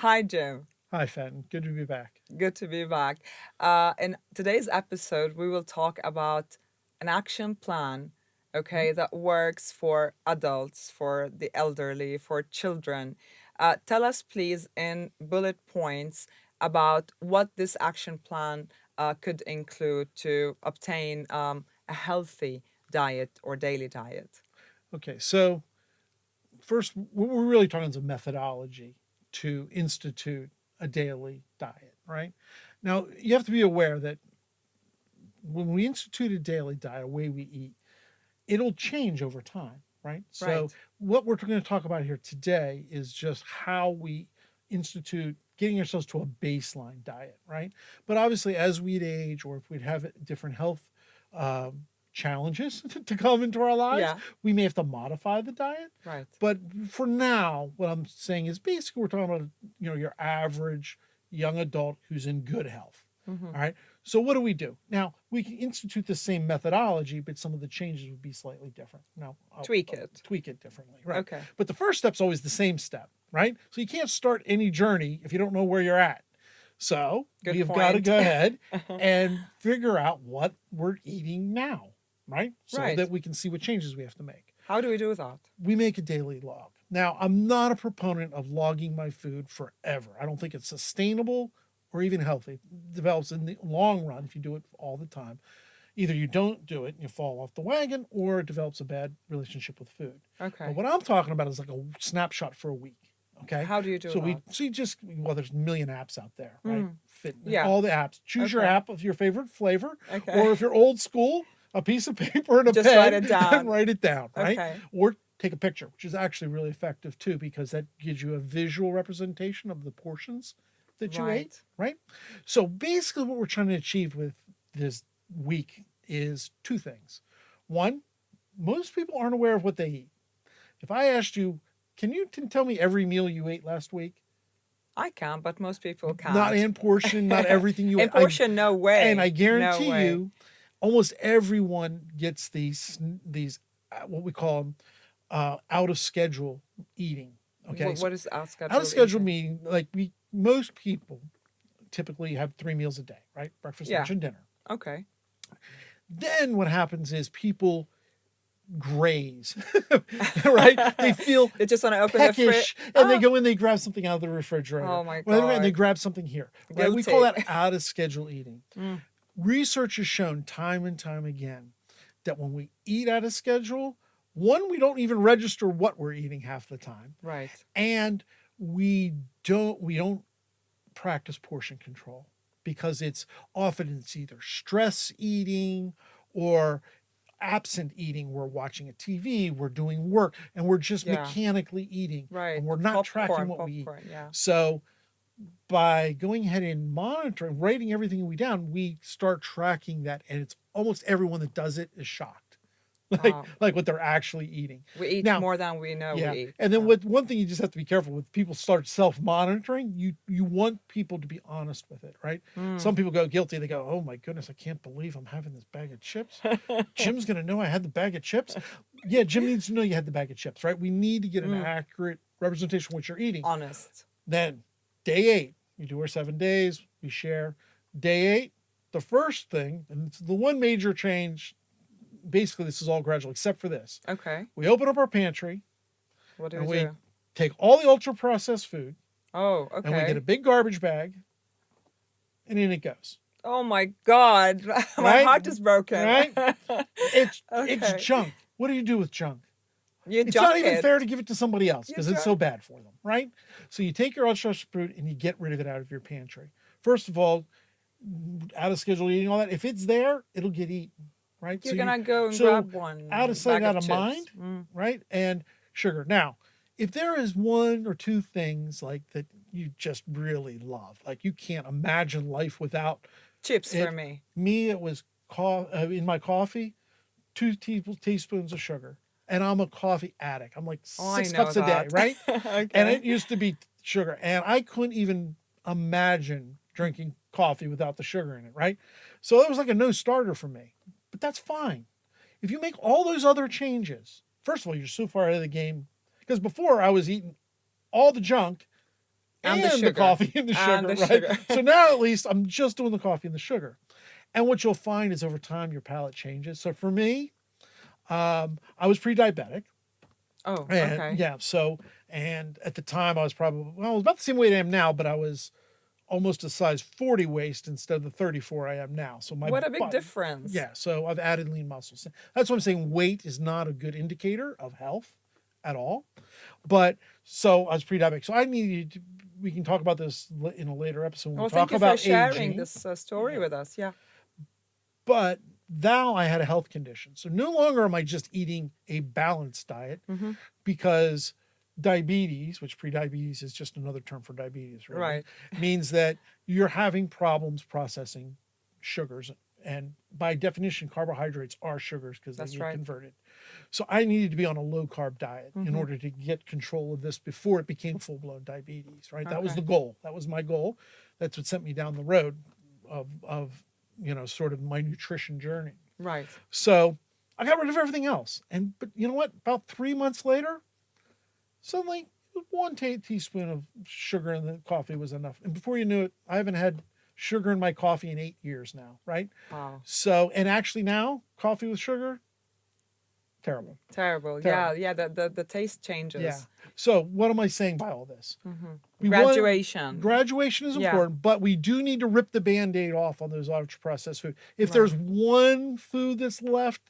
Hi, Jim. Hi, Fenton. Good to be back. Good to be back. In today's episode, we will talk about an action plan, Mhm. okay, that works for adults, for the elderly, for children. Tell us, please, in bullet points about what this action plan could include to obtain a healthy diet or daily diet. Okay, so first, what we're really talking is a methodology to institute a daily diet, right? Now, you have to be aware that when we institute a daily diet, a way we eat, it'll change over time, right? So, Right, what we're going to talk about here today is just how we institute getting ourselves to a baseline diet, right? But obviously, as we'd age or if we'd have different health um, challenges to come into our lives, yeah, we may have to modify the diet. right. But for now, what I'm saying is basically we're talking about your average young adult who's in good health. Hmm. All right. So what do we do? Now we can institute the same methodology, but some of the changes would be slightly different. Now Tweak I'll it. tweak it differently, right? Okay, But the first step's always the same step, right? So you can't start any journey if you don't know where you're at. So we good have got to point. go ahead and figure out what we're eating now, right? So Right. that we can see what changes we have to make. How do we do that? We make a daily log. Now, I'm not a proponent of logging my food forever. I don't think it's sustainable or even healthy. It develops in the long run if you do it all the time. Either you don't do it and you fall off the wagon, or it develops a bad relationship with food. But Okay. what I'm talking about is like a snapshot for a week. Okay. How do you do that? So you just, well, there's a million apps out there, right? Mm, Fit yeah. all the apps. Choose your Okay. app of your favorite flavor, Okay. or if you're old school, a piece of paper and a Just write pen it and down. write it down, right? Okay. Or take a picture, which is actually really effective too, because that gives you a visual representation of the portions that you ate, Right. right? So basically, what we're trying to achieve with this week is two things. One, most people aren't aware of what they eat. If I asked you, can you tell me every meal you ate last week? I can, but most people Not can't. in portion, not everything you ate. In portion, no And I way. No guarantee way. you, almost everyone gets these what we call them out of schedule eating. Okay, What so is our out of schedule schedule eating? meaning like we most people typically have 3 meals a day, right? Breakfast, Yeah. lunch, and dinner. Okay. Then what happens is people graze, right? They feel They just want to open the fridge. peckish and they Oh, go in, they grab something out of the refrigerator, oh my and they God. grab something here, right? We call Guilty. that out of schedule eating. Mm, Research has shown time and time again that when we eat out of schedule, one, we don't even register what we're eating half the time, right. and we don't practice portion control because it's either stress eating or absent eating. We're watching a TV, we're doing work, and we're just Yeah. mechanically eating, Right. and we're not tracking Popcorn, what we eat. popcorn. Yeah. So by going ahead and monitoring, writing everything we down, we start tracking that, and it's almost everyone that does it is shocked, like Oh, like what they're actually eating. we eat Now, more than we know we yeah, eat. and then Yeah. what? One thing you just have to be careful with: people start self-monitoring. You want people to be honest with it, right? Mm. Some people go guilty. They go, "Oh my goodness, I can't believe I'm having this bag of chips. Jim's gonna know I had the bag of chips." Yeah, Jim needs to know you had the bag of chips, right? We need to get an Mm. accurate representation of what you're eating. Honest. Then day 8, we do our 7 days, we share. Day 8, the first thing, and it's the one major change, basically this is all gradual except for this. Okay. We open up our pantry What do and we we do? take all the ultra processed food Oh, and we get a okay. big garbage bag and in it goes. Oh my God. My Right? heart is broken. Right? It's Okay. junk. What do you do with junk? You It's not junk even it. fair to give it to somebody else You because it's so junk. bad for them, right? So you take your ultra processed food and you get rid of it out of your pantry. First of all, out of schedule eating, all that. If it's there, it'll get eaten, right? You're gonna go and So grab out of one sight, bag out of of chips. mind, Mm. right? And sugar. Now, if there is one or two things like that you just really love, like you can't imagine life without Chips for it. me. Me, it was in my coffee, two teaspoons of sugar, and I'm a coffee addict. I'm like Oh, I six know cups a day, that. right? And Okay. it used to be sugar, and I couldn't even imagine drinking coffee without the sugar in it, right? So it was like a no starter for me. But that's fine. If you make all those other changes, first of all, you're so far ahead of the game. Because before I was eating all the junk And the and the sugar. coffee and the And sugar, the right? sugar. So now at least I'm just doing the coffee and the sugar. And what you'll find is over time your palate changes. So for me, I was pre-diabetic, Oh, and okay. yeah, so and at the time I was probably I was about the same weight I am now, but I was almost a size 40 waist instead of the 34 I am now. So my What a big butt, difference. yeah, so I've added lean muscles. That's what I'm saying. Weight is not a good indicator of health at all. But so I was pre-diabetic. So I needed to, we can talk about this in a later episode when we Well, thank talk you for about sharing aging. this story Yeah. with us. Yeah. But now I had a health condition. So no longer am I just eating a balanced diet Hmm. because diabetes, which pre-diabetes is just another term for diabetes, really, Right. means that you're having problems processing sugars. And by definition, carbohydrates are sugars because they That's get right. converted. So I needed to be on a low carb diet in Hmm. order to get control of this before it became full blown diabetes, right? That was Okay. the goal. That was my goal. That's what sent me down the road of sort of my nutrition journey. Right. So I got rid of everything else. But you know what? About 3 months later, suddenly one teaspoon of sugar in the coffee was enough. And before you knew it, I haven't had sugar in my coffee in 8 years now, right? Wow. So, and actually now, coffee with sugar, terrible. Terrible. Yeah. Terrible. Yeah. The taste Yeah. changes. So, what am I saying by all this? Hmm. We want Graduation. graduation is Yeah. important, but we do need to rip the band-aid off on those ultra processed food. If Right. there's one food that's left,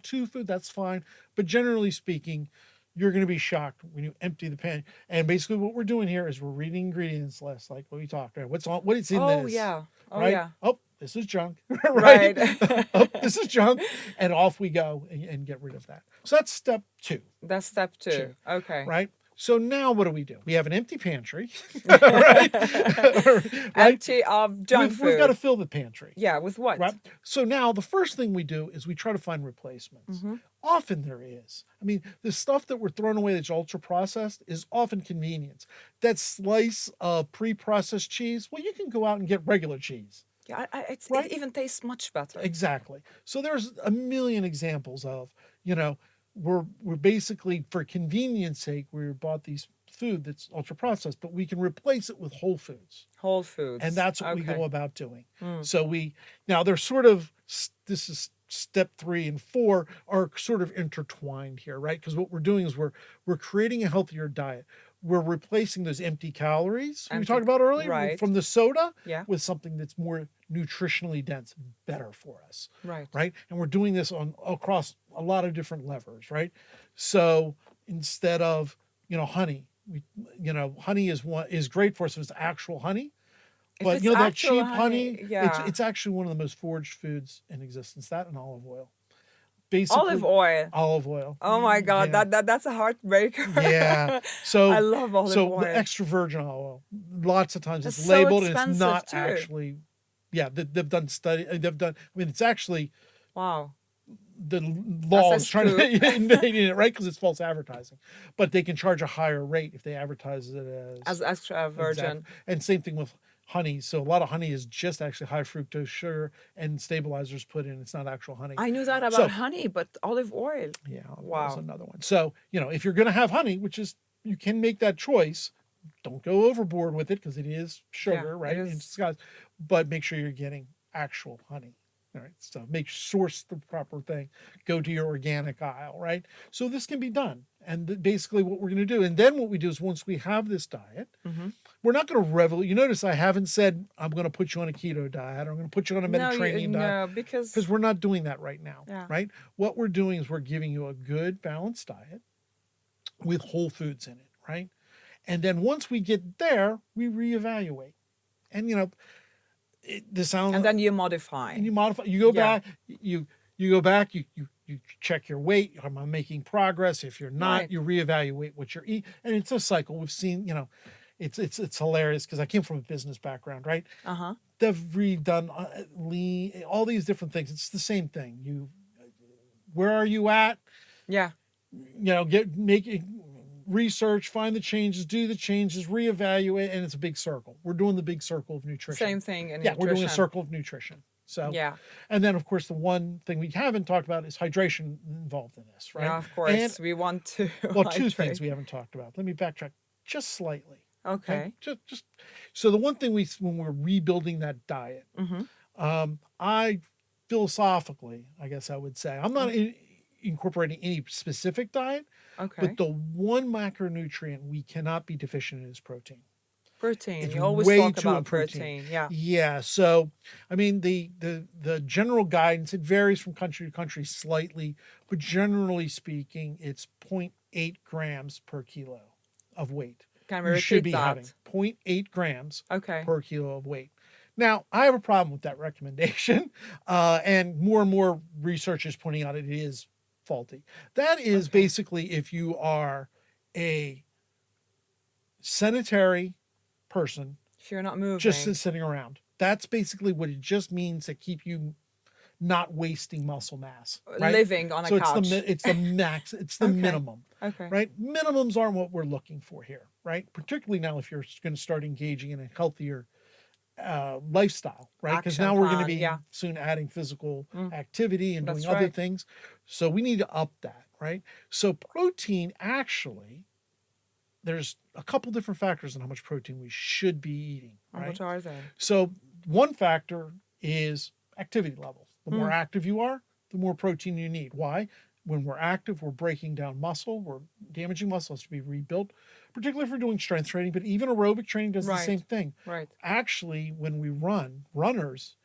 two food, that's fine. But generally speaking, you're going to be shocked when you empty the pan. And basically, what we're doing here is we're reading ingredients lists, like what we talked about. What's on? What is in Oh, this? yeah. Oh, Right? yeah. Oh, this is junk. Right? Right. Oh, this is junk, and off we go and get rid of that. So that's step two. That's step two. Two. Okay. Right? So now what do? We have an empty pantry, right? Right? Empty of junk We've got to food. fill the pantry, Yeah. With what? right? So now the first thing we do is we try to find replacements. Hmm. Often there is. I mean, the stuff that we're throwing away that's ultra processed is often convenience. That slice of pre-processed cheese, well, you can go out and get regular cheese. Yeah. Right? It even tastes much better. Exactly. So there's a million examples of, we're basically for convenience sake, we bought these food that's ultra processed, but we can replace it with whole foods. Whole foods. And that's what we Okay. go about doing. Mm. So now they're sort of, this is step 3 and 4 are sort of intertwined here, right? Because what we're doing is we're creating a healthier diet. We're replacing those empty calories we Empty- talked about earlier right. from the soda Yeah. with something that's more nutritionally dense, better for us, Right. right? And we're doing this across a lot of different levers, right? So instead of honey, honey is great for us if it's actual honey, If but it's that actual cheap honey, yeah. it's actually one of the most foraged foods in existence. That and olive oil, basically. Olive oil. Olive oil. Oh my God, Yeah. that's a heartbreaker. Yeah. So I love olive oil. the extra virgin olive oil, lots of times It's it's so labeled and it's expensive, not too. actually. Yeah, they've done study. They've done. I mean, it's actually Wow. the law is SS trying to Scoop. invade it, right? Because it's false advertising, but they can charge a higher rate if they advertise it As extra virgin. Exactly. And same thing with honey. So a lot of honey is just actually high fructose sugar and stabilizers put in. It's not actual honey. I knew that about So- honey, but olive oil. Yeah, that Wow. was another one. So if you're going to have honey, which is you can make that choice. Don't go overboard with it because it is sugar, Yeah, right? it is. In disguise, but make sure you're getting actual honey. All right. So source the proper thing. Go to your organic aisle, right? So this can be done. And basically what we're going to do. And then what we do is once we have this diet, Mhm. we're not going to revel. You notice I haven't said I'm going to put you on a keto diet or I'm going to put you on a Mediterranean diet No, because because we're not doing that right now, Yeah. right? What we're doing is we're giving you a good balanced diet with whole foods in it, right? And then once we get there, we reevaluate. And this sounds and then you modify. and you modify. You go Yeah. back. You go back. You check your weight. Am I making progress? If you're not, Right. you reevaluate what you're eating. And it's a cycle. We've seen. It's hilarious because I came from a business background, right? Uh-huh. They've redone lean, all these different things. It's the same thing. Where are you at? Yeah. Make research, find the changes, do the changes, reevaluate, and it's a big circle. We're doing the big circle of nutrition. Same thing in Yeah, nutrition. we're doing a circle of nutrition. So Yeah. and then of course the one thing we haven't talked about is hydration involved in this, right? Yeah, of course. And we want to well, two things hydrate. we haven't talked about. Let me backtrack just slightly. Okay. Okay. Just so the one thing when we're rebuilding that diet, Mm-hmm. I philosophically, I guess I would say, I'm not incorporating any specific diet, but Okay. the one macronutrient we cannot be deficient in is protein. Protein. It's You always way talk too in about protein. protein. Yeah. Yeah. So, I mean, the general guidance, it varies from country to country slightly, but generally speaking, it's zero point 0.8 grams per kilo of weight. Can we You should repeat be having that? 0.8 grams Okay. per kilo of weight. Now, I have a problem with that recommendation, and more research is pointing out it is faulty. That is Okay. basically if you are a sedentary person If you're not just moving, sitting around. That's basically what it just means to keep you not wasting muscle mass, right? living on a So couch. it's the max, it's the Okay. minimum, Okay. right? Minimums aren't what we're looking for here, right? Particularly now if you're going to start engaging in a healthier lifestyle, right? Because Action now we're going to plan. be Yeah. soon adding physical Mm, activity and doing that's other right. things. So we need to up that, right? So protein actually, there's a couple different factors on how much protein we should be eating, And right? what are they? So one factor is activity levels. The more Mm, active you are, the more protein you need. Why? When we're active, we're breaking down muscle, we're damaging muscle has to be rebuilt, particularly if we're doing strength training, but even aerobic training does the same right. thing. Right. Actually, when we run, runners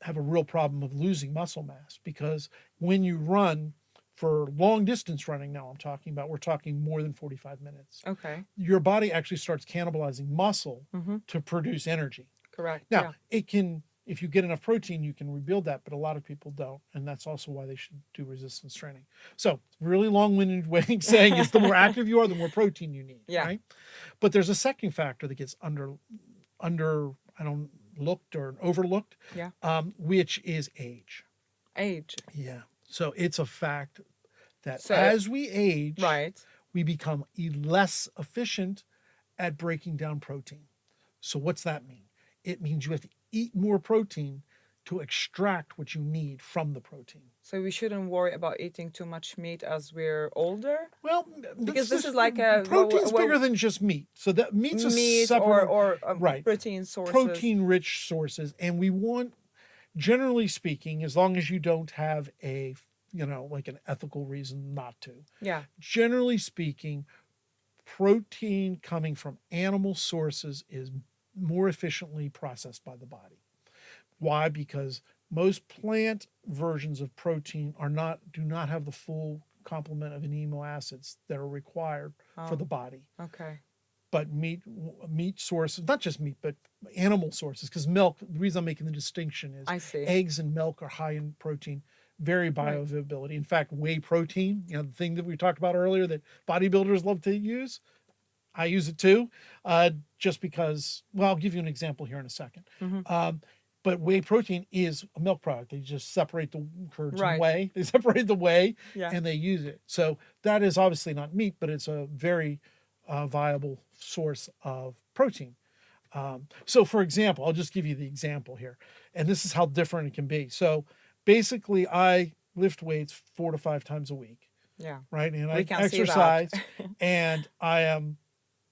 have a real problem of losing muscle mass because when you run for long distance running, now I'm talking about, we're talking more than 45 minutes, Okay. your body actually starts cannibalizing muscle Mm-hmm. to produce energy. Correct. Now, Yeah. it can, if you get enough protein, you can rebuild that, but a lot of people don't. And that's also why they should do resistance training. So, really long winded way of saying is the more active you are, the more protein you need, Yeah. right? But there's a second factor that gets I don't, looked or overlooked, Yeah. which is age. Age. Yeah. So, it's a fact that So, as we age, right. we become less efficient at breaking down protein. So, what's that mean? It means you have to eat more protein to extract what you need from the protein. So we shouldn't worry about eating too much meat as we're older, Well, because that's this is just, like a protein's bigger than just meat. So that meat's a meat or separate, right? protein sources. Protein rich sources. And we want, generally speaking, as long as you don't have a, like an ethical reason not to, Yeah. generally speaking, protein coming from animal sources is more efficiently processed by the body. Why? Because most plant versions of protein do not have the full complement of amino acids that are required for Oh. the body. Okay. But meat sources, not just meat, but animal sources, because milk, the reason I'm making the distinction is I see. eggs and milk are high in protein, very Right. bioavailability. In fact, whey protein, the thing that we talked about earlier that bodybuilders love to use, I use it too, just because. Well, I'll give you an example here in a second. Mm-hmm. Um, but whey protein is a milk product. They just separate the curds and Right. whey. They separate the whey Yeah. and they use it. So that is obviously not meat, but it's a very viable source of protein. So, for example, I'll just give you the example here, and this is how different it can be. So, basically, I lift weights 4 to 5 times a week, Yeah. right? And We I can see that. exercise, and I am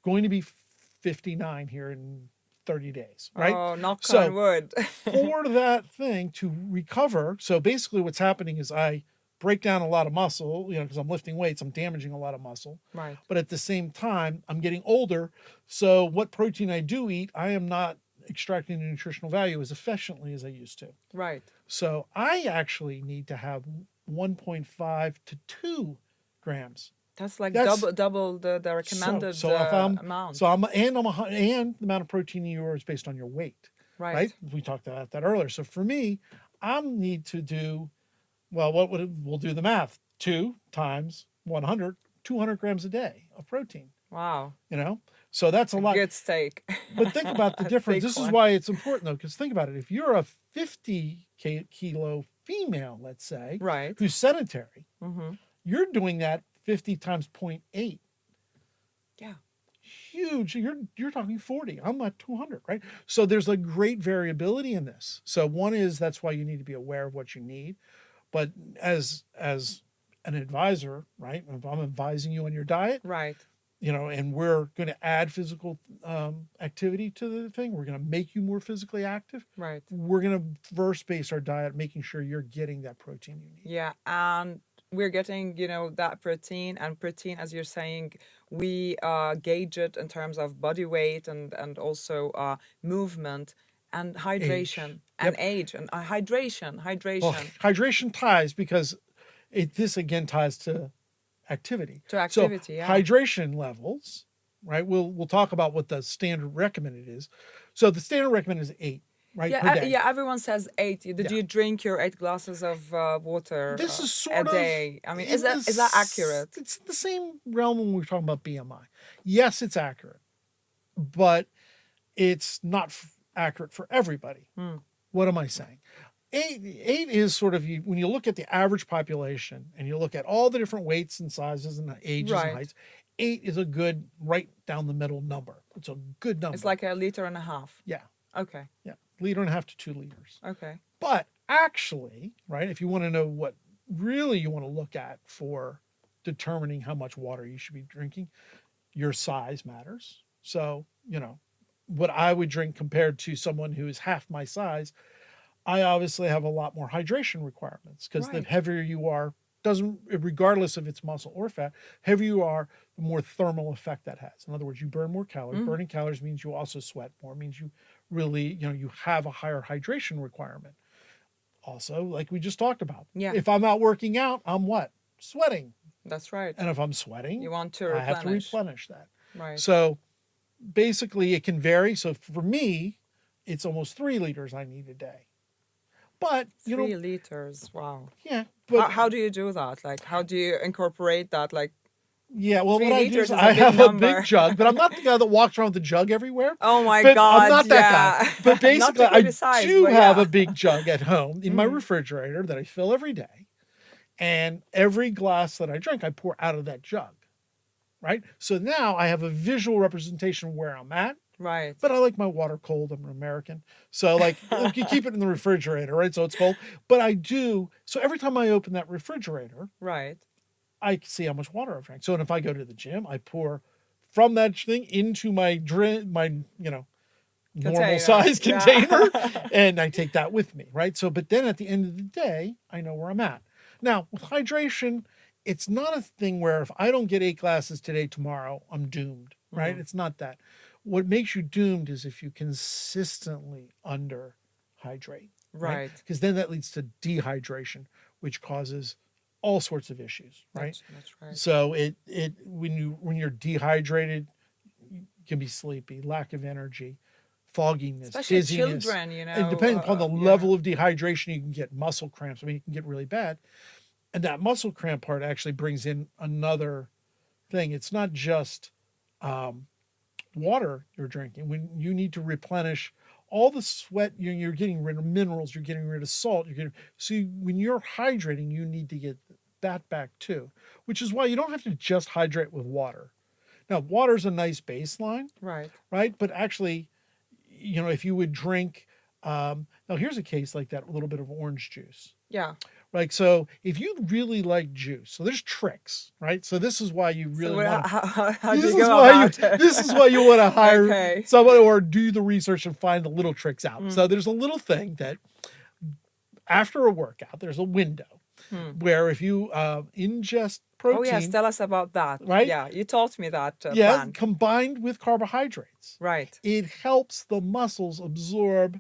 going to be 59 here in 30 days, right? Oh, knock on So wood. for that thing to recover, so basically what's happening is I break down a lot of muscle, because I'm lifting weights, I'm damaging a lot of muscle. Right. But at the same time, I'm getting older. So what protein I do eat, I am not extracting the nutritional value as efficiently as I used to. Right. So I actually need to have 1.5 to 2 grams. That's like That's double the recommended so if I'm amount. so I'm and I'm a, and the amount of protein you are is based on your weight, right? Right. We talked about that earlier. So for me, I need to do, well, we'll do the math. 2 times 100, 200 grams a day of protein. Wow. So that's a A lot. good steak. But think about the A difference. thick This is one. why it's important though, because think about it. If you're a 50 kilo female, let's say, Right. who's sedentary, Mm-hmm. you're doing that 50 times 0.8. Yeah. Huge. You're talking 40. I'm at 200, right? So there's a great variability in this. So one is that's why you need to be aware of what you need. But as an advisor, right? If I'm advising you on your diet, Right. and we're going to add physical activity to the thing. We're going to make you more physically active. Right. We're going to first base our diet making sure you're getting that protein you need. Yeah, and we're getting, that protein, and protein, as you're saying, we gauge it in terms of body weight and also movement and Age. hydration and Yep. age and hydration, Well, hydration hydration ties because this again ties to activity. to So activity. Yeah. hydration levels, right? We'll talk about what the standard recommended is. So the standard recommended is 8, right, Yeah, per day. yeah. Everyone says 8. Did Yeah. you drink your 8 glasses of water This is a sort of day? I mean, in is that this. accurate? It's the same realm when we're talking about BMI. Yes, it's accurate, but it's not accurate for everybody. Hmm. What am I saying? Eight is sort of when you look at the average population and you look at all the different weights and sizes and ages and Right. heights. 8 is a good right down the middle number. It's a good number. It's like a liter and a half. Yeah, Okay. yeah, liter and a half to 2 liters. Okay. But actually, right, if you want to know what really you want to look at for determining how much water you should be drinking, your size matters. So, what I would drink compared to someone who is half my size, I obviously have a lot more hydration requirements because the Right. heavier you are, doesn't regardless if it's muscle or fat, heavier you are, the more thermal effect that has. In other words, you burn more calories. Mhm. Burning calories means you also sweat more, means you really, you have a higher hydration requirement. Also, like we just talked about, Yeah, if I'm out working out, I'm what? Sweating. that's right. And if I'm sweating, You want to I have to replenish. replenish that. Right. So basically, it can vary. So for me, it's almost 3 liters I need a day. But 3 liters. Wow. yeah. How, But how do you do that? Like, how do you incorporate that? Like, yeah, well, three what I do liters is is I a big have a big number. jug, but I'm not the guy that walks around with the jug everywhere. Oh my But I'm God. not that guy. Yeah. But Not basically, to I criticize, do but have a yeah. big jug at home in my Mhm. refrigerator that I fill every day. And every glass that I drink, I pour out of that jug. Right. So now I have a visual representation of where I'm at. Right. But I like my water cold. I'm an American. So, like, you keep it in the refrigerator, right? So it's cold. But I do. So every time I open that refrigerator, Right. I see how much water I've drank. So, and if I go to the gym, I pour from that thing into my normal Container. size container, Yeah. and I take that with me, right? So, but then at the end of the day, I know where I'm at. Now, with hydration, it's not a thing where if I don't get 8 glasses today, tomorrow, I'm doomed, right? Mhm. It's not that. What makes you doomed is if you consistently under hydrate, right? Right. Because then that leads to dehydration, which causes all sorts of issues, right? That's right. So when you're dehydrated, you can be sleepy, lack of energy, fogginess, Especially dizziness. children, And depending upon the yeah. level of dehydration, you can get muscle cramps. I mean, it can get really bad. And that muscle cramp part actually brings in another thing. It's not just um, water you're drinking. When you need to replenish all the sweat, you're getting rid of minerals, you're getting rid of salt. When you're hydrating, you need to get that back too, which is why you don't have to just hydrate with water. Now, water's a nice baseline, Right. right? But actually, if you would drink, now here's a case like that, a little bit of orange juice. Yeah. Like, so if you really like juice, so there's tricks, right? So this is why you So really want to, how do this you is go why you, about it? this is why you want to hire Okay. someone or do the research and find the little tricks out. So Mm. there's a little thing that after a workout, there's a window Hmm. where if you ingest Oh yes, protein, tell us about that. right? Yeah, you taught me that Yeah, plan. combined with carbohydrates, Right. it helps the muscles absorb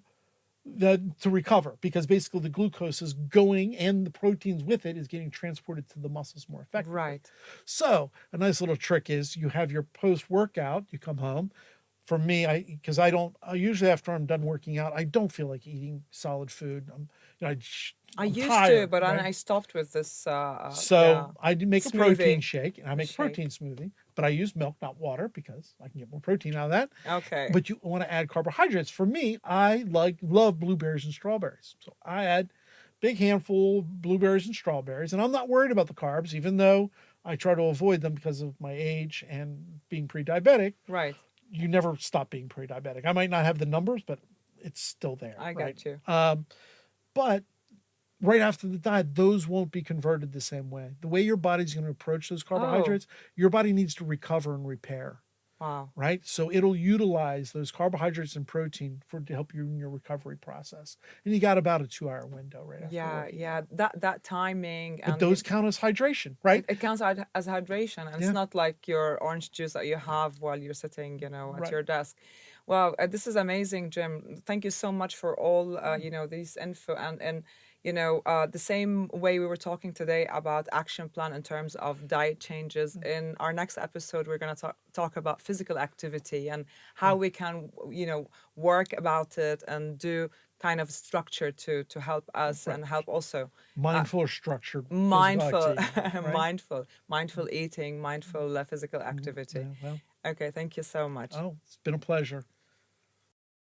to recover because basically the glucose is going and the proteins with it is getting transported to the muscles more effectively. Right. So a nice little trick is you have your post workout, you come home. For me, because I don't, usually after I'm done working out, I don't feel like eating solid food. I I'm used to, tired, but then right? I stopped with this. So I do make a protein Smoothie. shake and I A make a protein shake. smoothie, but I use milk, not water, because I can get more protein out of that. Okay. But you want to add carbohydrates. For me, I love blueberries and strawberries. So I add big handful of blueberries and strawberries, and I'm not worried about the carbs, even though I try to avoid them because of my age and being pre-diabetic. Right. You never stop being pre-diabetic. I might not have the numbers, but it's still there. I right? got you. But right after the diet, those won't be converted the same way. The way your body's going to approach those Oh, carbohydrates, your body needs to recover and repair, wow. right? So it'll utilize those carbohydrates and protein for to help you in your recovery process. And you got about a 2 hour window right after Yeah, working yeah. out. That timing But and those count as hydration, right? it counts out as hydration, and it's Yeah, not like your orange juice that you have while you're sitting, at right. your desk. Wow, this is amazing, Jim. Thank you so much for all, these info and the same way we were talking today about action plan in terms of diet changes. In our next episode, we're going to talk about physical activity and how Yeah. we can, work about it and do kind of structure to help us Right. and help also uh, Mindful or structured physical mindful activity, right? mindful eating, mindful physical Mhm. activity. Yeah, well, Okay, thank you so much. oh, it's been a pleasure.